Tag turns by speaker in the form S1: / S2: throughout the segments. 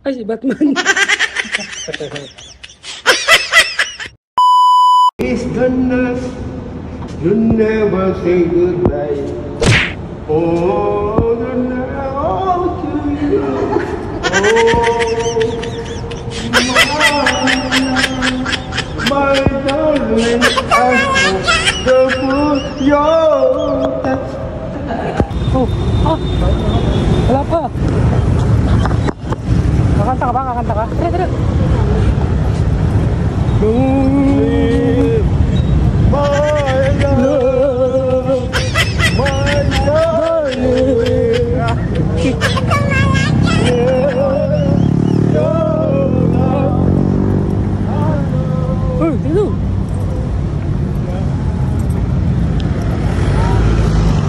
S1: Ay, si Batman.
S2: It's goodness, you never say goodbye. Oh, the now to you. Oh, my darling, I hope the food your touch.
S1: Oh, wala pa. Kakanta ka ba? Kakanta ka? Tara, tara.
S2: Leave my love, my darling.
S1: Uy, dito.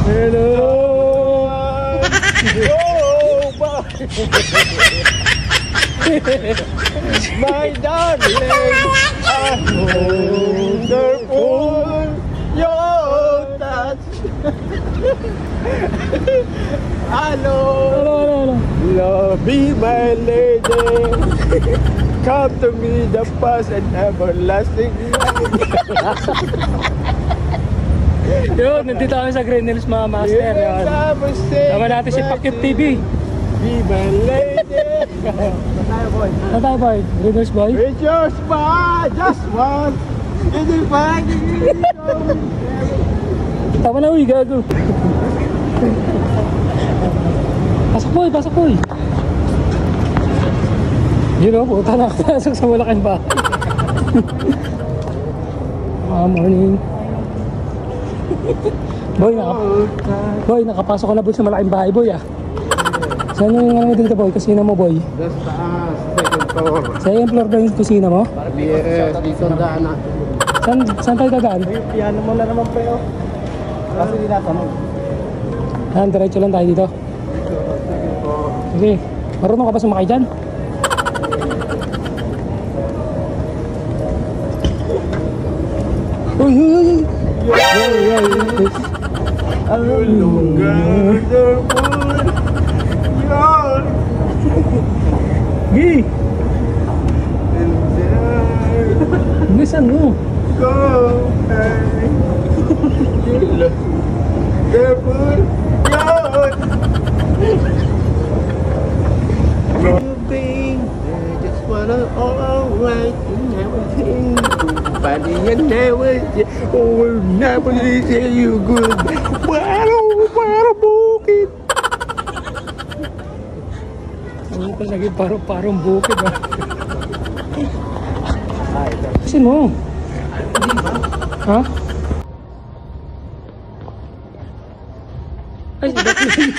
S1: Hello.
S2: My darling, I wonderful your touch. Hello,
S1: Hello.
S2: love me, my lady. Come to me, the past and everlasting.
S1: Yun, nandito kami sa Green Hills mga master. Yun. Tama natin si Pakyut TV.
S2: Be my lady.
S1: Ano tayo boy? Green Hills boy?
S2: With your smile, just one. Is it fine?
S1: Tama na uy, gago. Pasok boy, pasok boy. Yun o, puta na nakapasok sa malaking bahay. Morning. Boy, nakapasok ka na boy sa malaking bahay boy ah. Saan yung ano dito boy? Kusina mo boy?
S2: Just second floor.
S1: Sa yung floor ba yung kusina mo?
S2: Yes, dito ang daanan.
S1: Saan tayo dadaan?
S2: Piano mo na naman pre, oh. Kasi di natanong.
S1: Diretso lang tayo dito. Sige, marunong ka ba sumakay dyan? Uy! Gi! Bilisan mo!
S2: Just wanna alright and everything. But you never say you good. Para bukid.
S1: Ano pa naging parang bukid ah. Kasi mo. Ha? Ay, si Batman.